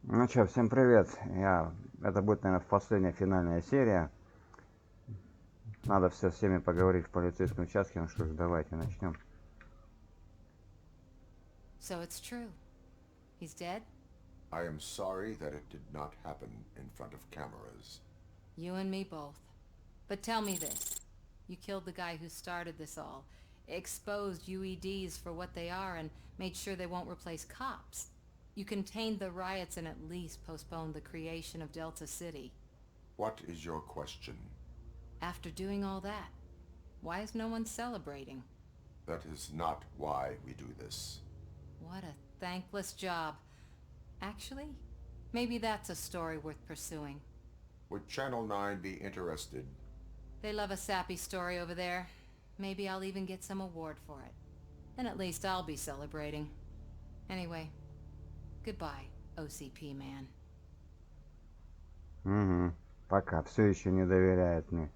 Ну чё, всем привет. Это будет, наверное, последняя финальная серия. Надо все с всеми поговорить в полицейском участке. Ну что ж, давайте начнем. So it's true. He's dead? I am sorry that it did not happen in front of cameras. You and me both. But tell me this. You killed the guy who started this all, exposed UEDs for what they are, and made sure they won't replace cops. You contained the riots and at least postponed the creation of Delta City. What is your question? After doing all that, why is no one celebrating? That is not why we do this. What a thankless job. Actually, maybe that's a story worth pursuing. Would Channel 9 be interested? They love a sappy story over there. Maybe I'll even get some award for it. Then at least I'll be celebrating. Anyway, goodbye, OCP man. Угу. Пока. Все еще не доверяет мне.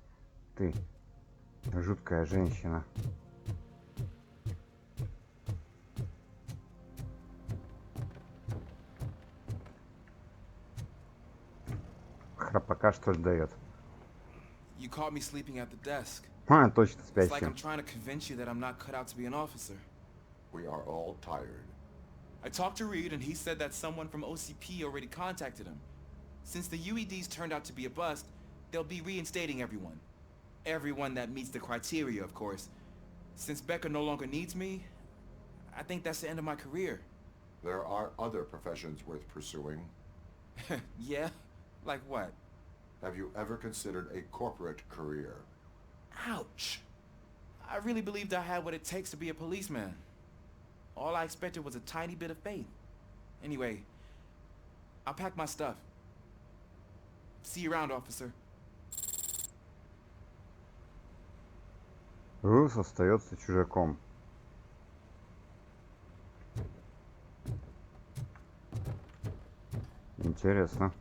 Ты жуткая женщина. Храпака что ж дает? You caught me sleeping at the desk. Точно It's like спящий. I'm trying to convince you that I'm not cut out to be an officer. We are all tired. I talked to Reed and he said that someone from OCP already contacted him. Since the UEDs turned out to be a bust, they'll be reinstating everyone. Everyone that meets the criteria, of course. Since Becca no longer needs me, I think that's the end of my career. There are other professions worth pursuing. Yeah? Like what? Have you ever considered a corporate career? Ouch! I really believed I had what it takes to be a policeman. All I expected was a tiny bit of faith. Anyway, I'll pack my stuff. See you around, officer. Рус остается чужаком. Интересно.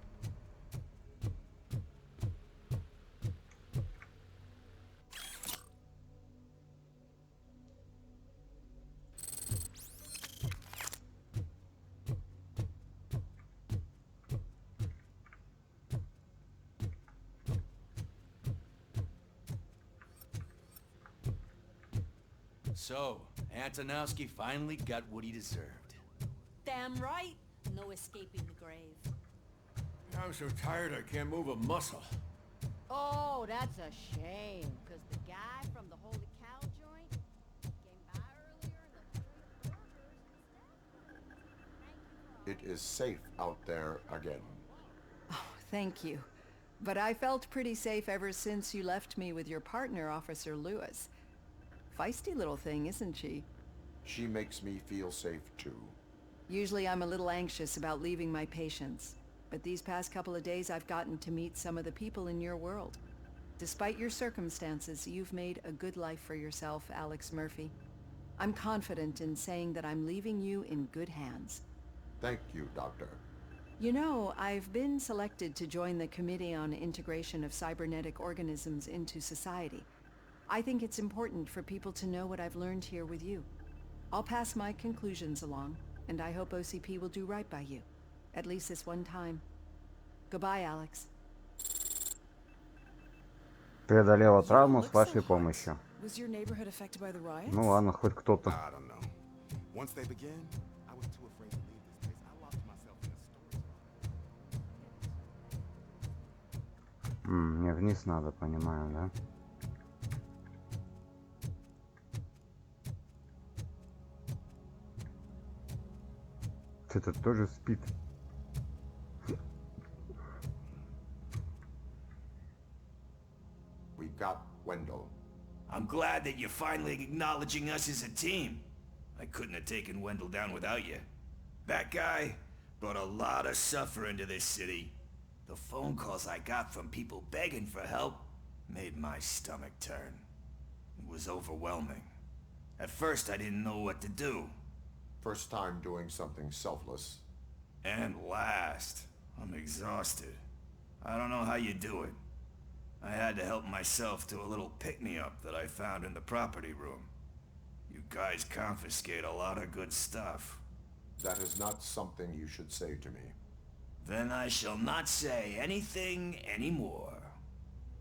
So, Antonowski finally got what he deserved. Damn right. No escaping the grave. I'm so tired I can't move a muscle. Oh, that's a shame. Because the guy from the Holy Cow joint came by earlier and the three burgers was It is safe out there again. Thank you. But I felt pretty safe ever since you left me with your partner, Officer Lewis. Feisty little thing, isn't she? She makes me feel safe too. Usually I'm a little anxious about leaving my patients, but these past couple of days I've gotten to meet some of the people in your world. Despite your circumstances, you've made a good life for yourself, Alex Murphy. I'm confident in saying that I'm leaving you in good hands. Thank you, Doctor. You know, I've been selected to join the Committee on Integration of Cybernetic Organisms into Society. I think it's important for people to know what I've learned here with you. I'll pass my conclusions along, and I hope OCP will do right by you. At least this one time. Goodbye, Alex. Преодолела You don't травму с look вашей so hot. помощью. Was your neighborhood affected by the riots? Ну ладно, хоть кто-то. I don't know. Once they begin, I was too afraid to leave this place. I locked myself in a storage room. Мне вниз надо, понимаю, да? Этот тоже спит. We got Wendell. I'm glad that you're finally acknowledging us as a team. I couldn't have taken Wendell down without you. That guy brought a lot of suffering to this city. The phone calls I got from people begging for help made my stomach turn. It was overwhelming. At first I didn't know what to do. First time doing something selfless. And last, I'm exhausted. I don't know how you do it. I had to help myself to a little pick-me-up that I found in the property room. You guys confiscate a lot of good stuff. That is not something you should say to me. Then I shall not say anything anymore.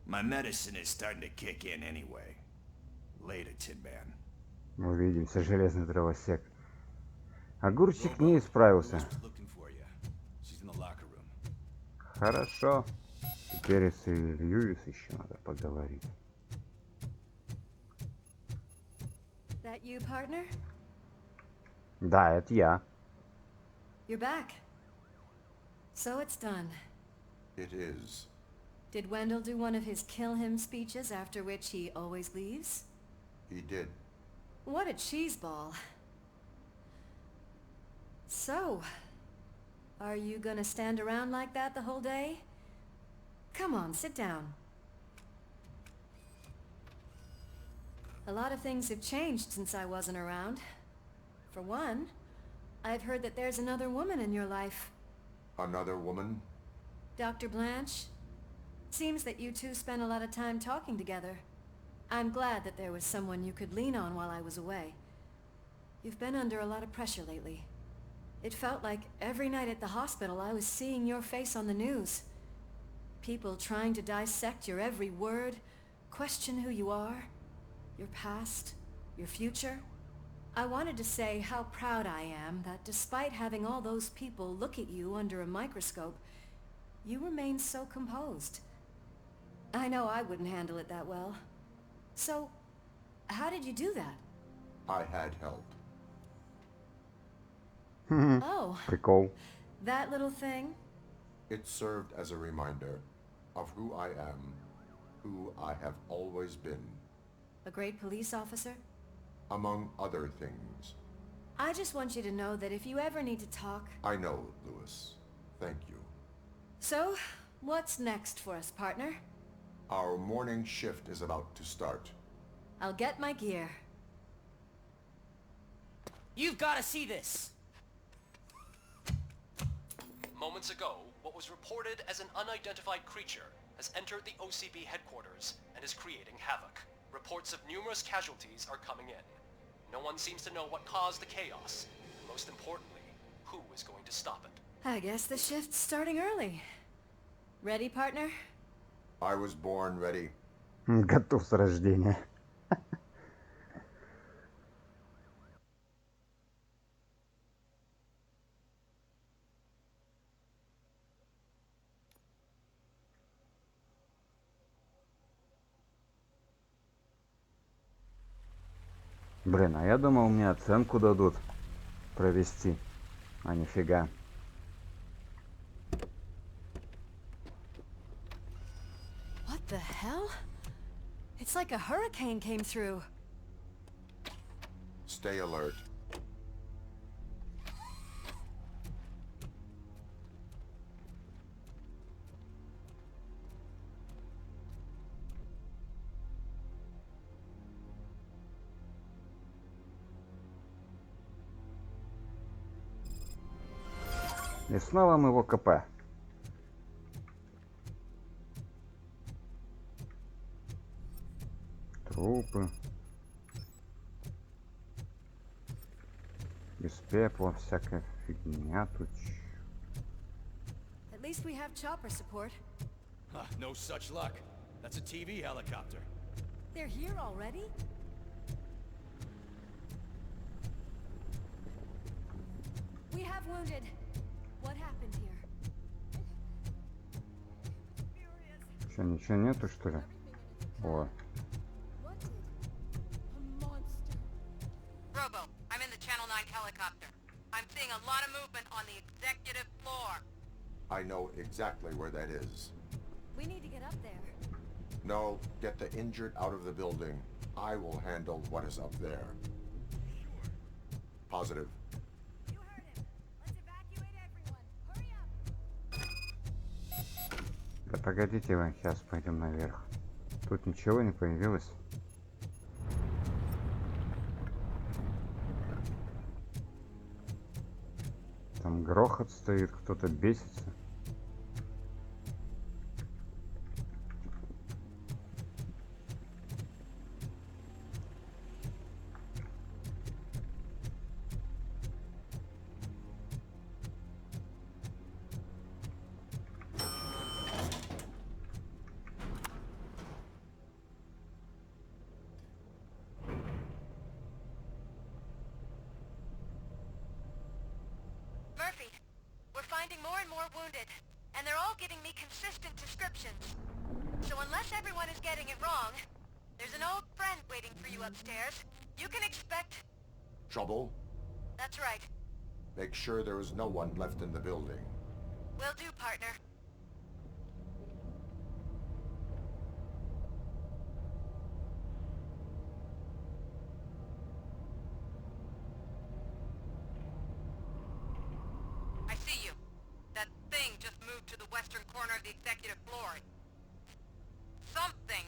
My medicine is starting to kick in anyway. Later, Tin Man. Увидимся, железный дровосек. Огурчик не исправился. Хорошо. Теперь и с Льюис еще надо поговорить. That you, partner? Да, это я. You're back. So it's done. It is. Did Wendell do one of his kill him speeches after which he always leaves? He did. What a cheeseball. So, are you gonna stand around like that the whole day? Come on, sit down. A lot of things have changed since I wasn't around. For one, I've heard that there's another woman in your life. Another woman? Dr. Blanche? Seems that you two spent a lot of time talking together. I'm glad that there was someone you could lean on while I was away. You've been under a lot of pressure lately. It felt like every night at the hospital I was seeing your face on the news. People trying to dissect your every word, question who you are, your past, your future. I wanted to say how proud I am that despite having all those people look at you under a microscope, you remain so composed. I know I wouldn't handle it that well. So, how did you do that? I had help. Oh, Прикол. that little thing? It served as a reminder of who I am, who I have always been, A great police officer? among other things. I just want you to know that if you ever need to talk... I know, Lewis. Thank you. So, what's next for us, partner? Our morning shift is about to start. I'll get my gear. You've got to see this! Moments ago, what was reported as an unidentified creature has entered the OCB headquarters and is creating havoc. Reports of numerous casualties are coming in. No one seems to know what caused the chaos, and most importantly, who is going to stop it. I guess the shift's starting early. Ready, partner? I was born ready. Готов с рождения. Блин, а я думал, мне оценку дадут провести, а нифига. What the hell? It's like a hurricane came through. Stay alert. И снова мы в ОКП. Трупы. Из пепла всякая фигня тут. At least we have chopper support. No such luck. That's a TV helicopter. They're here already? We have wounded. What happened here? Что, ничего нету, что ли? О. What did? A monster. Robo, I'm in the Channel 9 helicopter. I'm seeing a lot of movement on the executive floor. I know exactly where that is. We need to get up there. No, get the injured out of the building. I will handle what is up there. Positive. You heard him. Let's evacuate everyone. Hurry up. Да погодите вы, сейчас пойдем наверх. Тут ничего не появилось. Там грохот стоит, кто-то бесится. finding more and more wounded, and they're all giving me consistent descriptions. So unless everyone is getting it wrong, there's an old friend waiting for you upstairs. You can expect... Trouble? That's right. Make sure there is no one left in the building. Will do, partner. I see you. That thing just moved to the western corner of the executive floor. Something.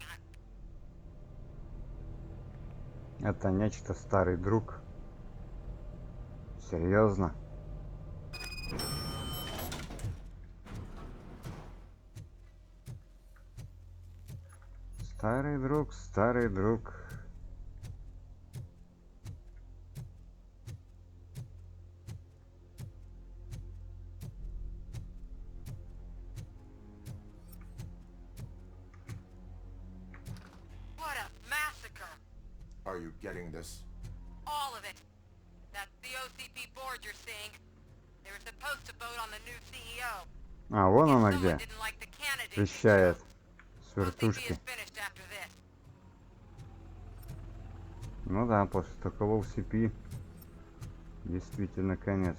Это нечто старый друг. Серьезно? Старый друг, старый друг. What a massacre! Are you getting this? All of it. That's the OCP board you're seeing. They were supposed to vote on the new CEO. А, вон она If где. someone didn't like the candidate, Вещает. С OCP вертушки. is finished after this. Ну да, после такого CP действительно конец.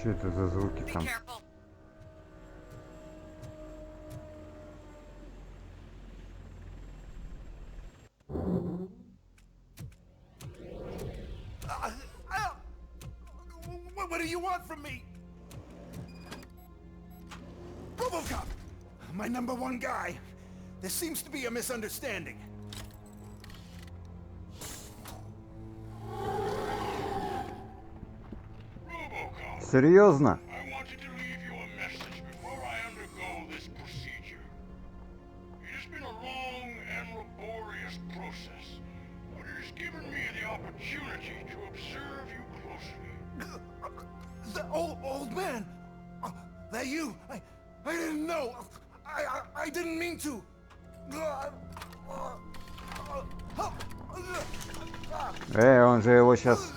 Что это за звуки Be там? careful. What do you want from me? ROBOCOP! My #1 guy. There seems to be a misunderstanding. Серьезно? I wanted to leave you a message before I undergo this procedure. It has been a long and laborious process, but it has given me the opportunity to observe you closely. The old man! That you? I didn't know! I didn't mean to! Он же его сейчас...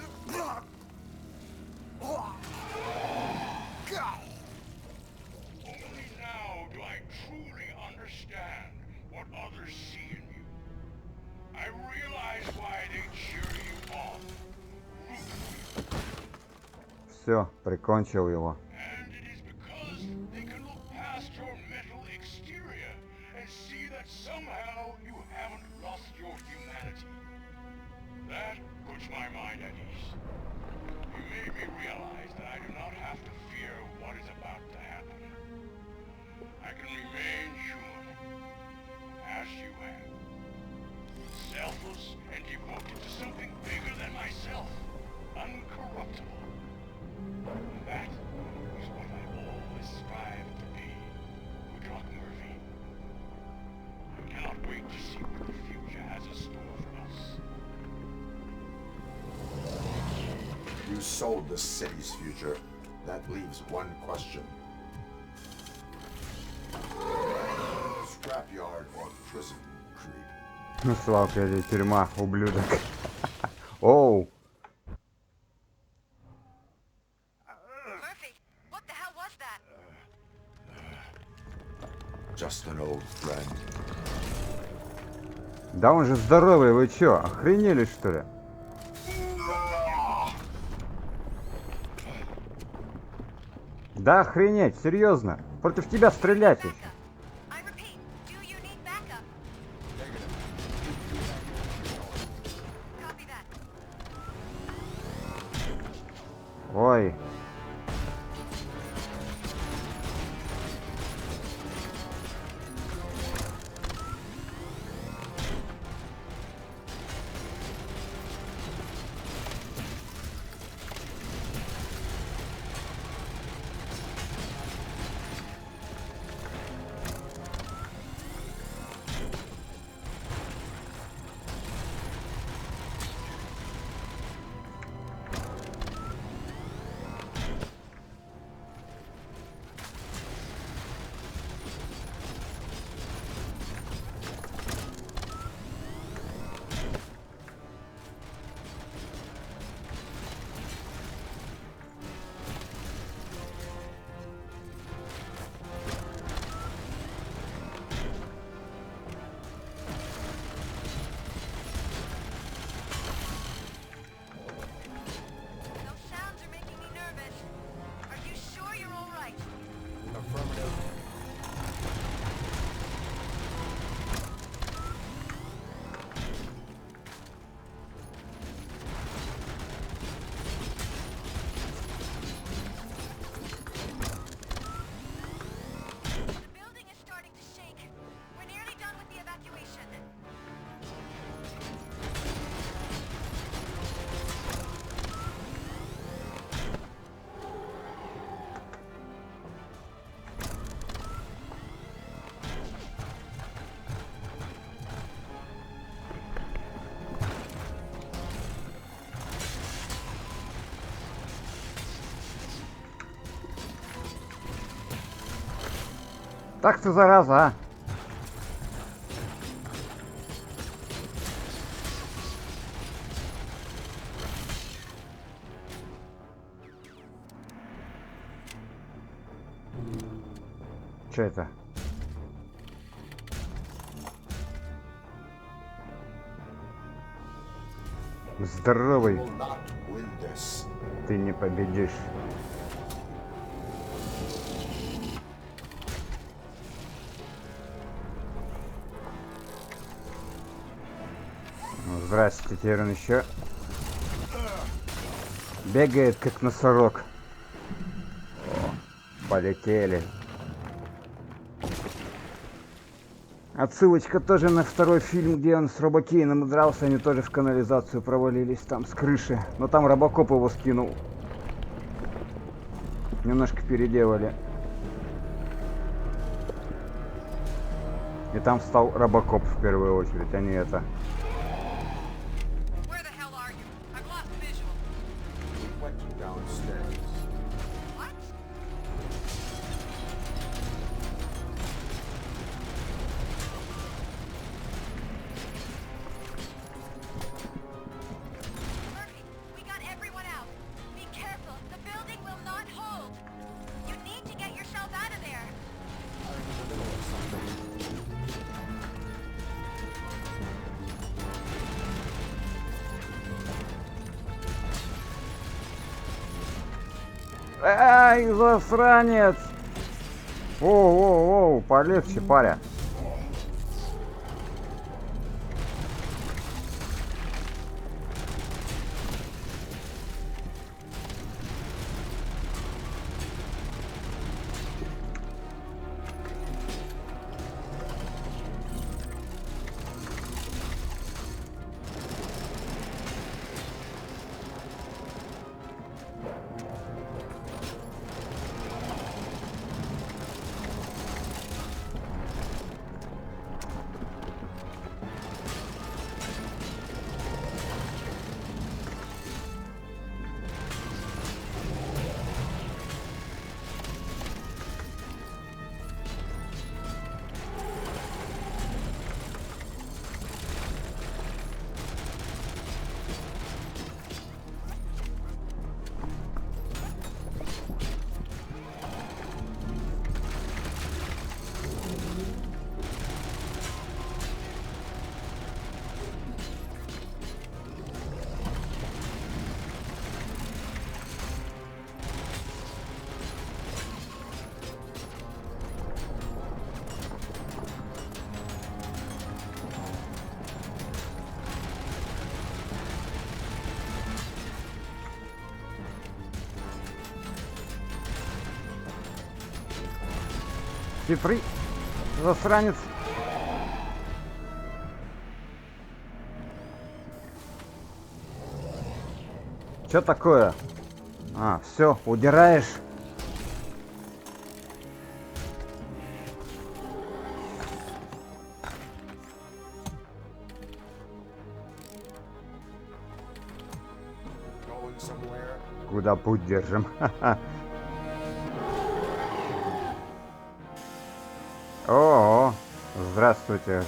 Only now do I truly understand what others see in you. I realize why they cheer you on. Все, прикончил его. And it is because they can look past your mental exterior and see that somehow you haven't lost your humanity. That puts my mind at ease. You made me realize that I do not have to fear what is about to happen. I can remain human, as you have. Selfless and devoted to something bigger than myself. Uncorruptible. That is what I always strive to be, Woodrock Murphy. I cannot wait to see what the future has in store for us. You sold the city's future. That leaves one question. Scrapyard or prison, creep? Ну, свалка или тюрьма, ублюдок. Оу. Murphy, what the hell was that? Just an old friend. Да он же здоровый, вы чё, охренели что ли? Да охренеть, серьезно. Против тебя стрелять еще. I repeat, do you need backup? Copy that. Ой. Так ты зараза, а? Что это? Здоровый. Ты не победишь. Ну, здрасте, теперь он еще бегает, как носорог. О, полетели. Отсылочка тоже на второй фильм, где он с Робокейном дрался, они тоже в канализацию провалились там с крыши. Но там Робокоп его скинул. Немножко переделали. И там стал Робокоп в первую очередь, а не это. Ай, засранец! Оу, полегче, паря. Цифры, засранец. Что такое? А, все, удираешь? Куда путь держим? О, здравствуйте.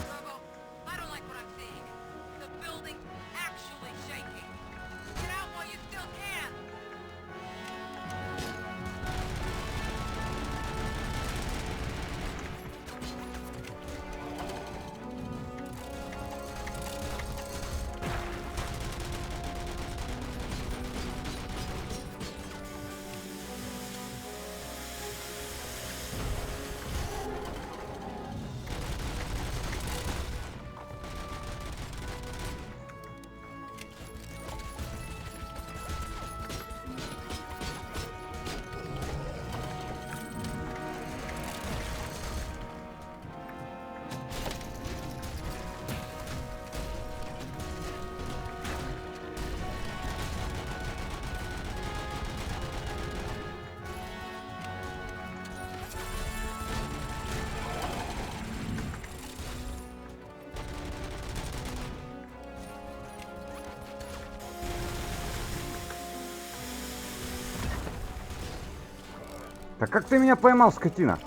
Так как ты меня поймал, скотина?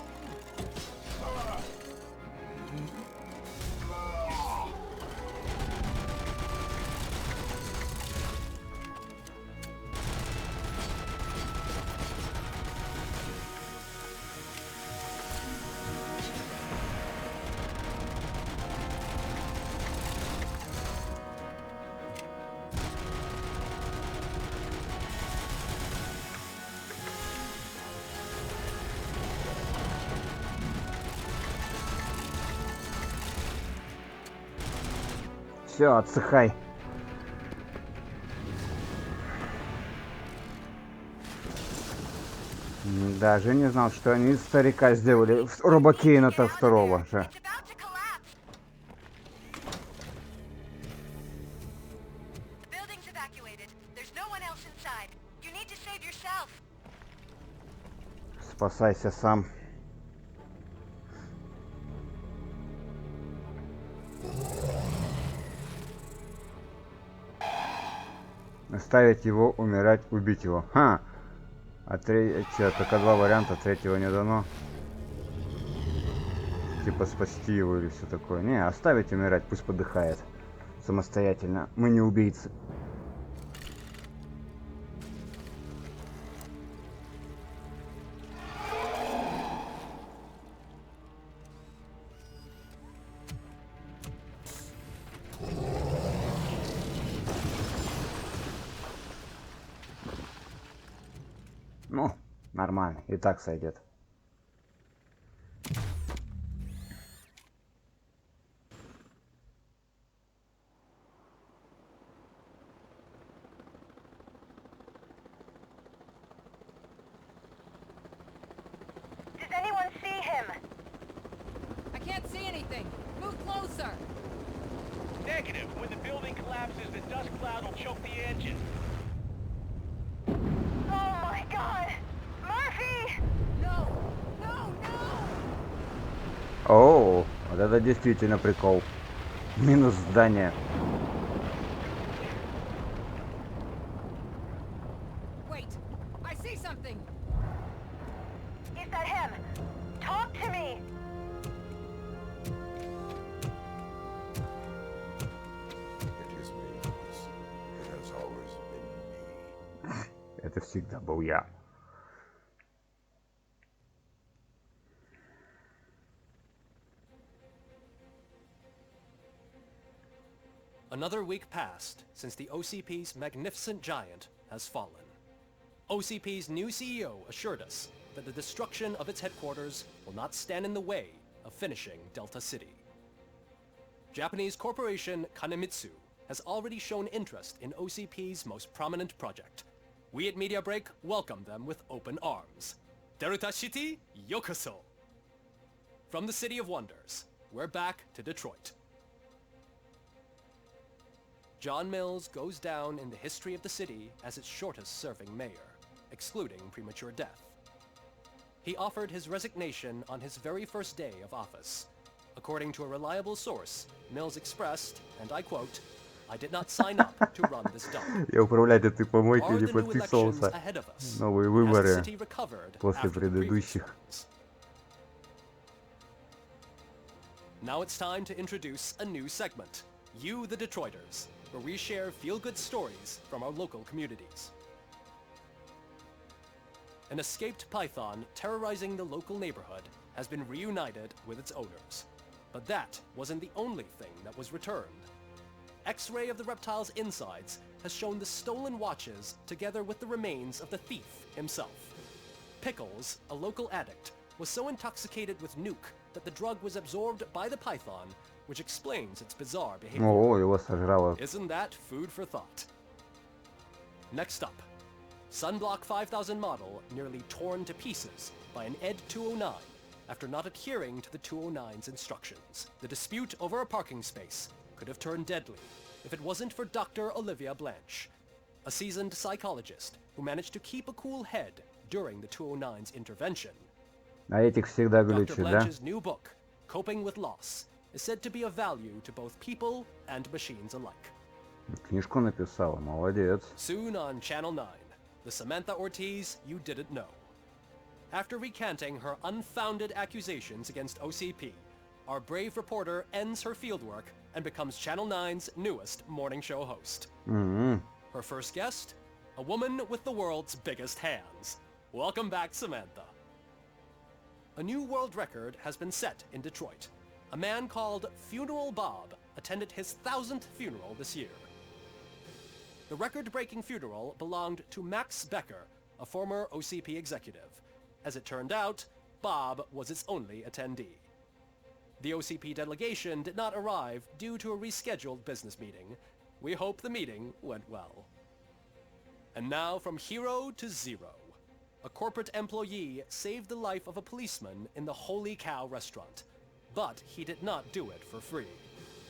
Все, отсыхай. Даже не знал, что они из старика сделали робокейна-то второго же. Спасайся сам. Оставить его умирать, убить его. Ха! А только два варианта, третьего не дано. Типа спасти его или все такое. Не, оставить умирать, пусть подыхает. Самостоятельно. Мы не убийцы. Ну, нормально, и так сойдет. Does anyone see him? I can't see anything. Move closer. Negative. When the building collapses, the dust cloud will choke the engine. Oh my god! Murphy! No! No, no! О, вот это действительно прикол. Минус здание. Wait! I see something! Is that him? Talk to me! It is me, Lucas. It has always been me. Это всегда был я. Another week passed since the OCP's magnificent giant has fallen. OCP's new CEO assured us that the destruction of its headquarters will not stand in the way of finishing Delta City. Japanese corporation Kanemitsu has already shown interest in OCP's most prominent project. We at Media Break welcome them with open arms. Delta City, yokoso! From the City of Wonders, we're back to Detroit. John Mills goes down in the history of the city as its shortest-serving mayor, excluding premature death. He offered his resignation on his very first day of office. According to a reliable source, Mills expressed, and I quote, "I did not sign up to run this dump." Я управлять этой помойкой Are не the new elections подписывался. ahead of us? Новые Has the выборы city recovered после after the previous предыдущих. ones? Now it's time to introduce a new segment, You the Detroiters, where we share feel-good stories from our local communities. An escaped python terrorizing the local neighborhood has been reunited with its owners. But that wasn't the only thing that was returned. X-ray of the reptile's insides has shown the stolen watches together with the remains of the thief himself. Pickles, a local addict, was so intoxicated with nuke that the drug was absorbed by the python, which explains its bizarre behavior. О, его сожрало. Isn't that food for thought? Next up, Sunblock 5000 model nearly torn to pieces by an ED 209 after not adhering to the 209's instructions. The dispute over a parking space could have turned deadly if it wasn't for Dr. Olivia Blanche, a seasoned psychologist who managed to keep a cool head during the 209's intervention. А этих всегда Dr. глючит, да? Blanche's new book, Coping with Loss, is said to be of value to both people and machines alike. Книжку написала, молодец. Soon on Channel 9, the Samantha Ortiz you didn't know. After recanting her unfounded accusations against OCP, our brave reporter ends her fieldwork and becomes Channel 9's newest morning show host. Her first guest, a woman with the world's biggest hands. Welcome back, Samantha. A new world record has been set in Detroit. A man called Funeral Bob attended his 1000th funeral this year. The record-breaking funeral belonged to Max Becker, a former OCP executive. As it turned out, Bob was its only attendee. The OCP delegation did not arrive due to a rescheduled business meeting. We hope the meeting went well. And now from hero to zero. A corporate employee saved the life of a policeman in the Holy Cow restaurant. But he did not do it for free.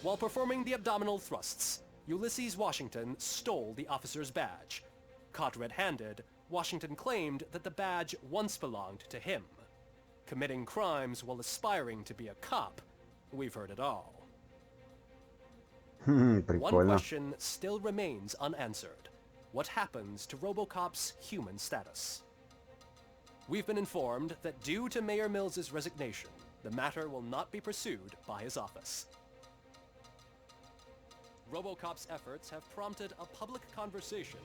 While performing the abdominal thrusts, Ulysses Washington stole the officer's badge. Caught red-handed, Washington claimed that the badge once belonged to him. Committing crimes while aspiring to be a cop, we've heard it all. One question still remains unanswered. What happens to ROBOCOP's human status? We've been informed that due to Mayor Mills's resignation, the matter will not be pursued by his office. ROBOCOP's efforts have prompted a public conversation.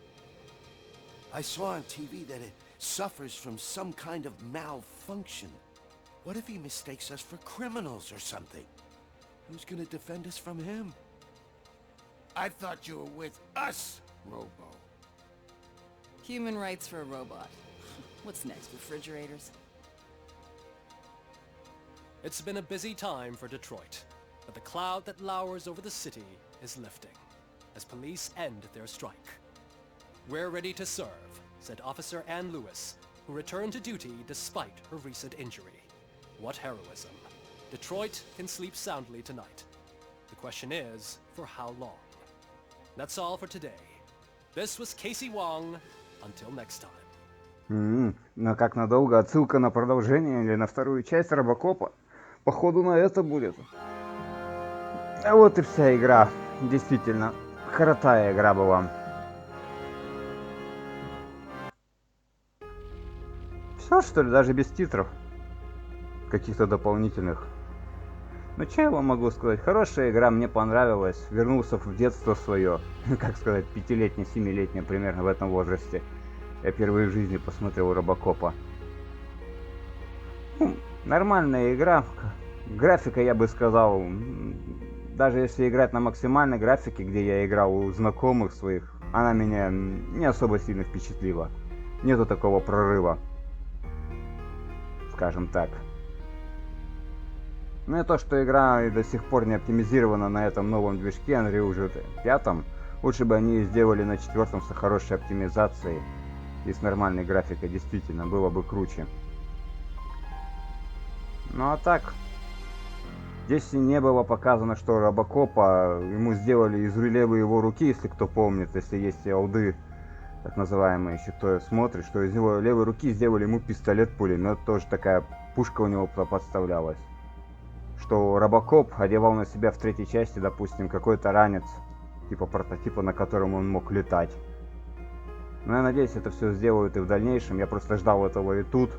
I saw on TV that it suffers from some kind of malfunction. What if he mistakes us for criminals or something? Who's gonna defend us from him? I thought you were with us, Robo. Human rights for a robot. What's next, refrigerators? It's been a busy time for Detroit, but the cloud that lowers over the city is lifting as police end their strike. We're ready to serve, said Officer Ann Lewis, who returned to duty despite her recent injury. What heroism. Detroit can sleep soundly tonight. The question is, for how long? That's all for today. This was Casey Wong. Until next time. Но как надолго? Отсылка на продолжение или на вторую часть Робокопа? Походу на это будет. А вот и вся игра. Действительно, крутая игра была. Все, что ли, даже без титров? Каких-то дополнительных. Ну, что я вам могу сказать? Хорошая игра, мне понравилась. Вернулся в детство свое. Как сказать, 5-летнее, 7-летнее примерно в этом возрасте. Я впервые в жизни посмотрел Робокопа. Нормальная игра. Графика, я бы сказал, даже если играть на максимальной графике, где я играл у знакомых своих, она меня не особо сильно впечатлила. Нету такого прорыва. Скажем так. Ну и то, что игра и до сих пор не оптимизирована на этом новом движке Unreal уже 5, лучше бы они сделали на 4 с хорошей оптимизацией и с нормальной графикой, действительно, было бы круче. Ну а так, здесь не было показано, что Робокопа ему сделали из левой его руки, если кто помнит, если есть ауды, так называемые, еще кто смотрит, что из его левой руки сделали ему пистолет-пулемет, тоже такая пушка у него подставлялась. Что Робокоп одевал на себя в 3-й части, допустим, какой-то ранец, типа прототипа, на котором он мог летать. Но я надеюсь, это все сделают и в дальнейшем. Я просто ждал этого и тут.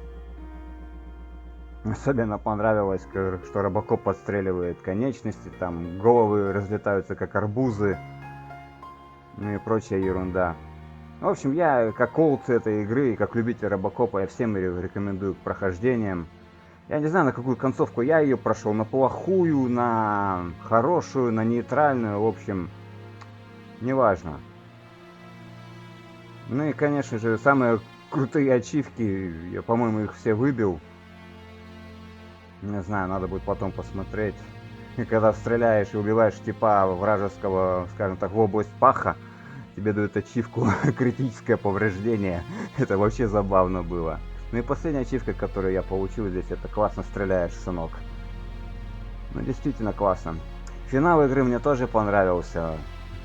Особенно понравилось, что Робокоп подстреливает конечности, там головы разлетаются как арбузы, ну и прочая ерунда. В общем, я как олд этой игры, как любитель Робокопа, я всем рекомендую к прохождениям. Я не знаю, на какую концовку я ее прошел, на плохую, на хорошую, на нейтральную, в общем, неважно. Ну и, конечно же, самые крутые ачивки, я, по-моему, их все выбил. Не знаю, надо будет потом посмотреть. И когда стреляешь и убиваешь типа вражеского, скажем так, в область паха, тебе дают ачивку критическое повреждение. Это вообще забавно было. Ну и последняя ачивка, которую я получил здесь, это «Классно стреляешь, сынок». Ну, действительно классно. Финал игры мне тоже понравился.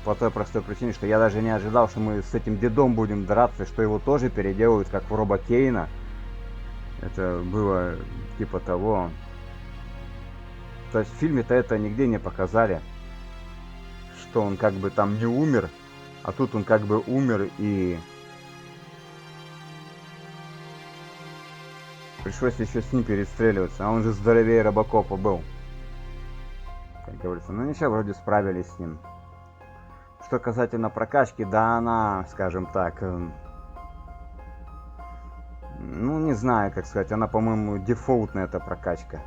По той простой причине, что я даже не ожидал, что мы с этим дедом будем драться, что его тоже переделают, как в Робо Кейна. Это было типа того. То есть в фильме-то это нигде не показали. Что он как бы там не умер, а тут он как бы умер и... Пришлось еще с ним перестреливаться, а он же здоровее Робокопа был. Как говорится, ну ничего, вроде справились с ним. Что касательно прокачки, да она, скажем так, ну не знаю, как сказать, она, по-моему, дефолтная эта прокачка.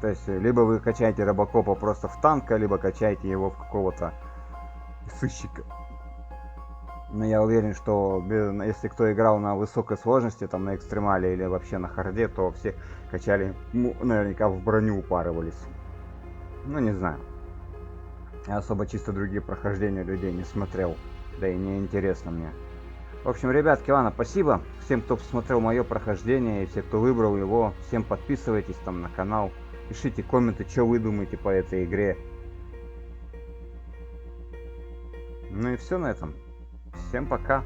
То есть, либо вы качаете Робокопа просто в танка, либо качаете его в какого-то сыщика. Но я уверен, что если кто играл на высокой сложности, там на экстремале или вообще на харде, то все качали, наверняка в броню упарывались. Ну, не знаю. Я особо чисто другие прохождения людей не смотрел. Да и не интересно мне. В общем, ребятки, ладно, спасибо всем, кто посмотрел мое прохождение, и все, кто выбрал его. Всем подписывайтесь там на канал. Пишите комменты, что вы думаете по этой игре. Ну и все на этом. Всем пока.